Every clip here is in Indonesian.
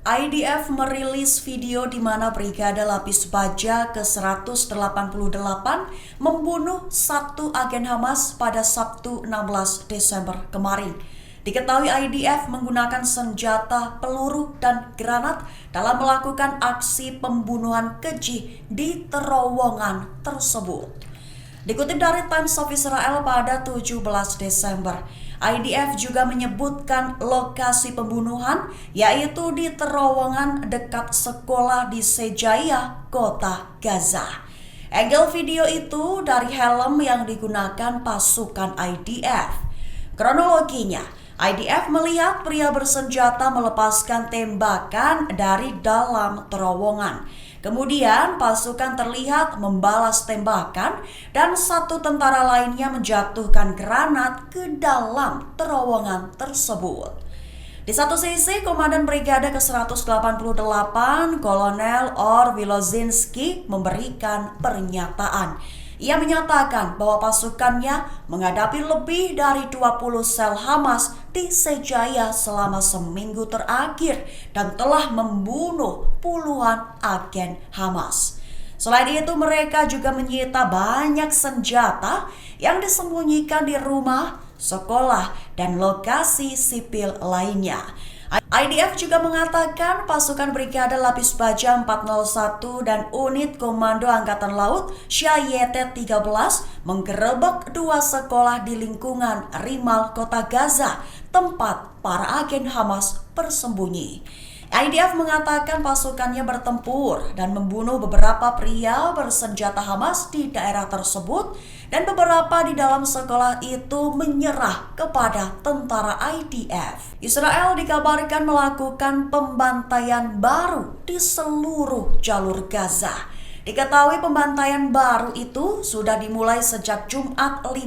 IDF merilis video di mana Brigade Lapis Baja ke-188 membunuh satu agen Hamas pada Sabtu 16 Desember kemarin. Diketahui IDF menggunakan senjata, peluru, dan granat dalam melakukan aksi pembunuhan keji di terowongan tersebut. Dikutip dari Times of Israel pada 17 Desember, IDF juga menyebutkan lokasi pembunuhan yaitu di terowongan dekat sekolah di Sejaya, kota Gaza. Angle video itu dari helm yang digunakan pasukan IDF. Kronologinya, IDF melihat pria bersenjata melepaskan tembakan dari dalam terowongan. Kemudian pasukan terlihat membalas tembakan dan satu tentara lainnya menjatuhkan granat ke dalam terowongan tersebut. Di satu sisi, Komandan Brigade ke-188 Kolonel Or Wilozinski memberikan pernyataan. Ia menyatakan bahwa pasukannya menghadapi lebih dari 20 sel Hamas di Sejaya selama seminggu terakhir dan telah membunuh puluhan agen Hamas. Selain itu, mereka juga menyita banyak senjata yang disembunyikan di rumah, sekolah, dan lokasi sipil lainnya. IDF juga mengatakan pasukan Brigade Lapis Baja 401 dan unit Komando Angkatan Laut Syayete 13 menggerebek dua sekolah di lingkungan Rimal, kota Gaza, tempat para agen Hamas bersembunyi. IDF mengatakan pasukannya bertempur dan membunuh beberapa pria bersenjata Hamas di daerah tersebut dan beberapa di dalam sekolah itu menyerah kepada tentara IDF. Israel dikabarkan melakukan pembantaian baru di seluruh jalur Gaza. Diketahui pembantaian baru itu sudah dimulai sejak Jumat 15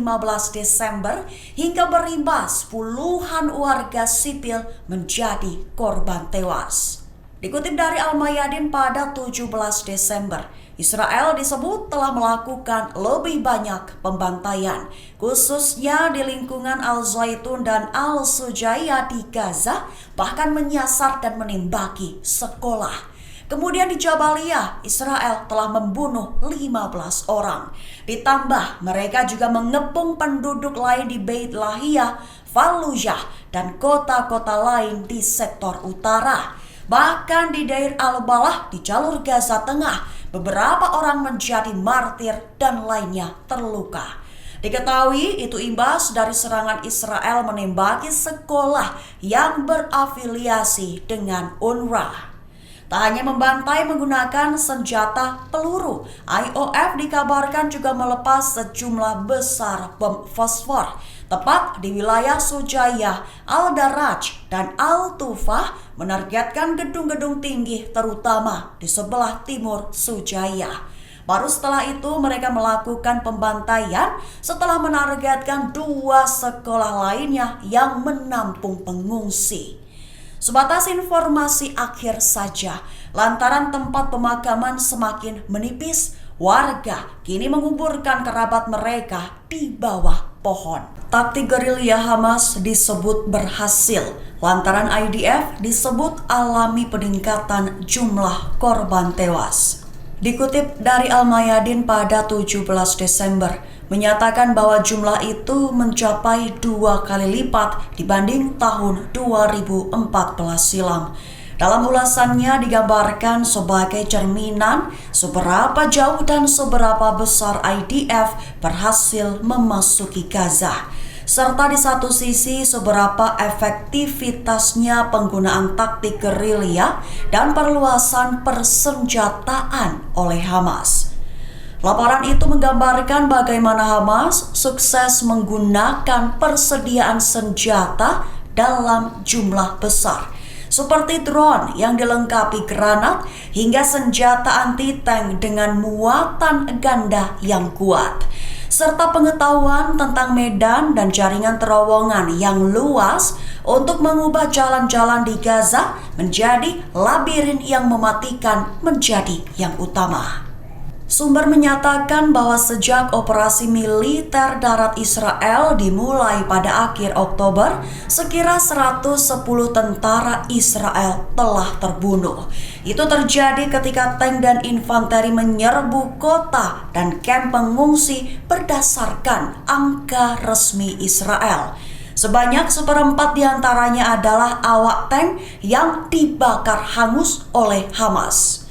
Desember hingga berimbas puluhan warga sipil menjadi korban tewas. Dikutip dari Al-Mayadin pada 17 Desember, Israel disebut telah melakukan lebih banyak pembantaian, khususnya di lingkungan Al-Zaitun dan Al-Sujaya di Gaza, bahkan menyasar dan menembaki sekolah. Kemudian di Jabalia, Israel telah membunuh 15 orang. Ditambah mereka juga mengepung penduduk lain di Beit Lahia, Fallujah, dan kota-kota lain di sektor utara. Bahkan di Deir al-Balah di jalur Gaza Tengah, beberapa orang menjadi martir dan lainnya terluka. Diketahui itu imbas dari serangan Israel menembaki sekolah yang berafiliasi dengan UNRWA. Tak hanya membantai menggunakan senjata peluru, IOF dikabarkan juga melepas sejumlah besar bom fosfor tepat di wilayah Sujaya, Al-Daraj, dan Al-Tufah, menargetkan gedung-gedung tinggi terutama di sebelah timur Sujaya. Baru setelah itu mereka melakukan pembantaian setelah menargetkan dua sekolah lainnya yang menampung pengungsi. Sebatas informasi akhir saja, lantaran tempat pemakaman semakin menipis, warga kini menguburkan kerabat mereka di bawah pohon. Taktik gerilya Hamas disebut berhasil, lantaran IDF disebut alami peningkatan jumlah korban tewas. Dikutip dari Al-Mayadin pada 17 Desember, menyatakan bahwa jumlah itu mencapai 2 kali lipat dibanding tahun 2014 silam. Dalam ulasannya digambarkan sebagai cerminan seberapa jauh dan seberapa besar IDF berhasil memasuki Gaza, serta di satu sisi seberapa efektivitasnya penggunaan taktik gerilya dan perluasan persenjataan oleh Hamas. Laporan itu menggambarkan bagaimana Hamas sukses menggunakan persediaan senjata dalam jumlah besar, seperti drone yang dilengkapi granat hingga senjata anti-tank dengan muatan ganda yang kuat, serta pengetahuan tentang medan dan jaringan terowongan yang luas untuk mengubah jalan-jalan di Gaza menjadi labirin yang mematikan menjadi yang utama. Sumber menyatakan bahwa sejak operasi militer darat Israel dimulai pada akhir Oktober, sekira 110 tentara Israel telah terbunuh. Itu terjadi ketika tank dan infanteri menyerbu kota dan kamp pengungsi berdasarkan angka resmi Israel. Sebanyak 1/4 diantaranya adalah awak tank yang dibakar hangus oleh Hamas.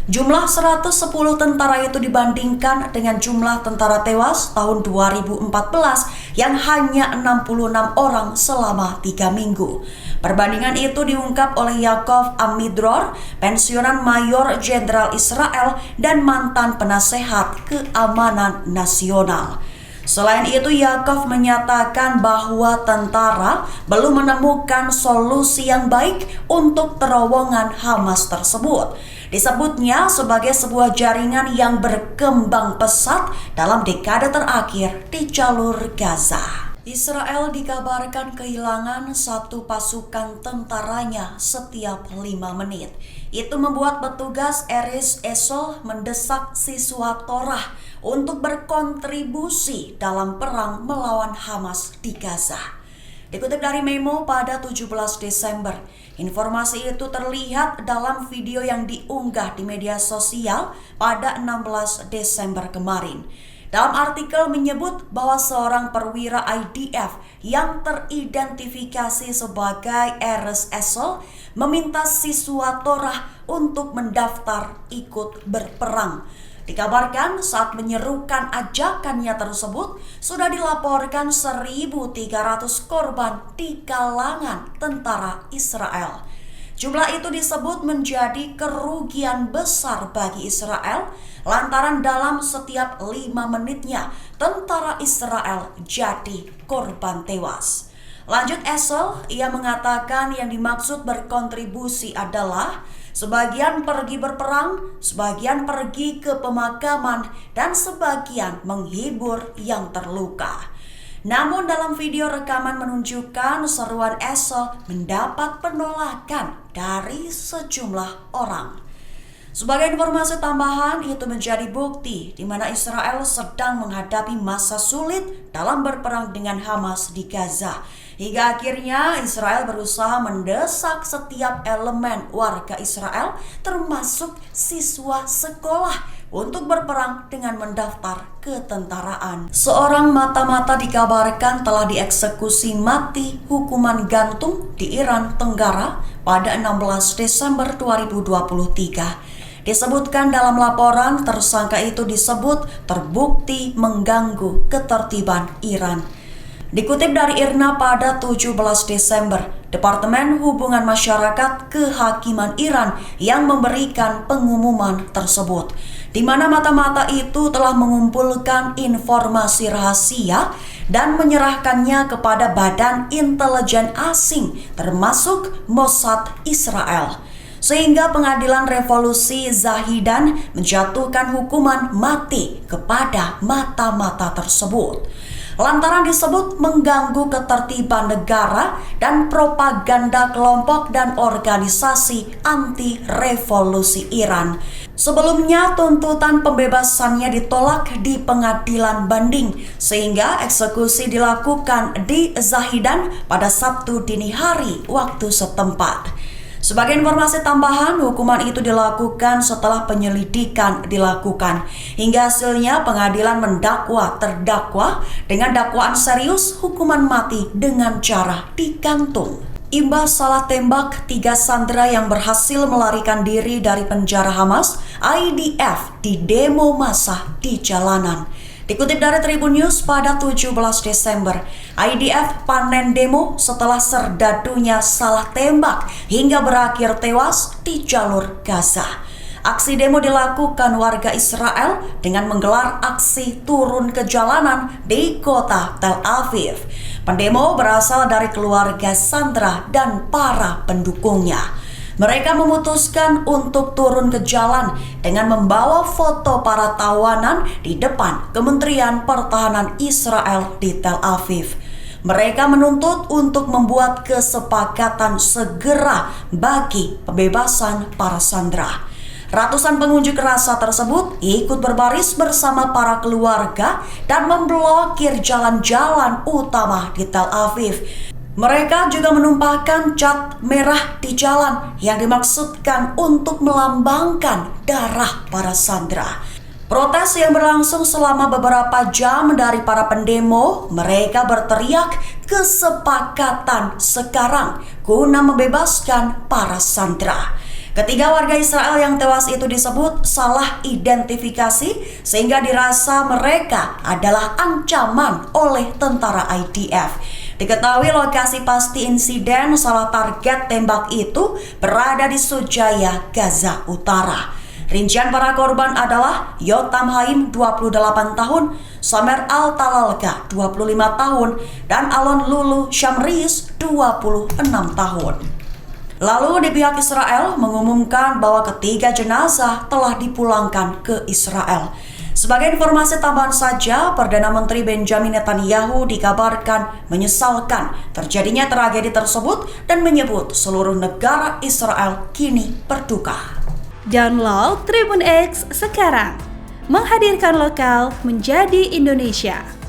Jumlah 110 tentara itu dibandingkan dengan jumlah tentara tewas tahun 2014 yang hanya 66 orang selama 3 minggu. Perbandingan itu diungkap oleh Yaakov Amidror, pensiunan Mayor Jenderal Israel dan mantan penasehat keamanan nasional. Selain itu, Yaakov menyatakan bahwa tentara belum menemukan solusi yang baik untuk terowongan Hamas tersebut. Disebutnya sebagai sebuah jaringan yang berkembang pesat dalam dekade terakhir di jalur Gaza. Israel dikabarkan kehilangan satu pasukan tentaranya setiap 5 menit. Itu membuat petugas Eres Esol mendesak siswa Torah untuk berkontribusi dalam perang melawan Hamas di Gaza. Dikutip dari Memo pada 17 Desember, informasi itu terlihat dalam video yang diunggah di media sosial pada 16 Desember kemarin. Dalam artikel menyebut bahwa seorang perwira IDF yang teridentifikasi sebagai Eres Esol meminta siswa Torah untuk mendaftar ikut berperang. Dikabarkan saat menyerukan ajakannya tersebut, sudah dilaporkan 1.300 korban di kalangan tentara Israel. Jumlah itu disebut menjadi kerugian besar bagi Israel lantaran dalam setiap 5 menitnya tentara Israel jadi korban tewas. Lanjut Esol, ia mengatakan yang dimaksud berkontribusi adalah sebagian pergi berperang, sebagian pergi ke pemakaman, dan sebagian menghibur yang terluka. Namun dalam video rekaman menunjukkan seruan Esol mendapat penolakan dari sejumlah orang. Sebagai informasi tambahan, itu menjadi bukti di mana Israel sedang menghadapi masa sulit dalam berperang dengan Hamas di Gaza. Hingga akhirnya Israel berusaha mendesak setiap elemen warga Israel, termasuk siswa sekolah, untuk berperang dengan mendaftar ketentaraan. Seorang mata-mata dikabarkan telah dieksekusi mati hukuman gantung di Iran Tenggara pada 16 Desember 2023. Disebutkan dalam laporan, tersangka itu disebut terbukti mengganggu ketertiban Iran. Dikutip dari IRNA pada 17 Desember, Departemen Hubungan Masyarakat Kehakiman Iran yang memberikan pengumuman tersebut, di mana mata-mata itu telah mengumpulkan informasi rahasia dan menyerahkannya kepada badan intelijen asing termasuk Mossad Israel. Sehingga Pengadilan Revolusi Zahidan menjatuhkan hukuman mati kepada mata-mata tersebut. Lantaran disebut mengganggu ketertiban negara dan propaganda kelompok dan organisasi anti-revolusi Iran. Sebelumnya tuntutan pembebasannya ditolak di pengadilan banding, sehingga eksekusi dilakukan di Zahidan pada Sabtu dini hari waktu setempat. Sebagai informasi tambahan, hukuman itu dilakukan setelah penyelidikan dilakukan. Hingga hasilnya pengadilan mendakwa terdakwa dengan dakwaan serius hukuman mati dengan cara digantung. Imbas salah tembak 3 sandera yang berhasil melarikan diri dari penjara Hamas, IDF di demo massa di jalanan. Dikutip dari Tribun News pada 17 Desember, IDF panen demo setelah serdadunya salah tembak hingga berakhir tewas di jalur Gaza. Aksi demo dilakukan warga Israel dengan menggelar aksi turun ke jalanan di kota Tel Aviv. Pendemo berasal dari keluarga sandera dan para pendukungnya. Mereka memutuskan untuk turun ke jalan dengan membawa foto para tawanan di depan Kementerian Pertahanan Israel di Tel Aviv. Mereka menuntut untuk membuat kesepakatan segera bagi pembebasan para sandera. Ratusan pengunjuk rasa tersebut ikut berbaris bersama para keluarga dan memblokir jalan-jalan utama di Tel Aviv. Mereka juga menumpahkan cat merah di jalan yang dimaksudkan untuk melambangkan darah para sandera. Protes yang berlangsung selama beberapa jam dari para pendemo, mereka berteriak kesepakatan sekarang guna membebaskan para sandera. Ketiga warga Israel yang tewas itu disebut salah identifikasi sehingga dirasa mereka adalah ancaman oleh tentara IDF. Diketahui lokasi pasti insiden salah target tembak itu berada di Sujaya, Gaza Utara. Rincian para korban adalah Yotam Haim 28 tahun, Samer Al-Talalka 25 tahun, dan Alon Lulu Shamris 26 tahun. Lalu di pihak Israel mengumumkan bahwa ketiga jenazah telah dipulangkan ke Israel. Sebagai informasi tambahan saja, Perdana Menteri Benjamin Netanyahu dikabarkan menyesalkan terjadinya tragedi tersebut dan menyebut seluruh negara Israel kini berduka. Download Tribun X sekarang, menghadirkan lokal menjadi Indonesia.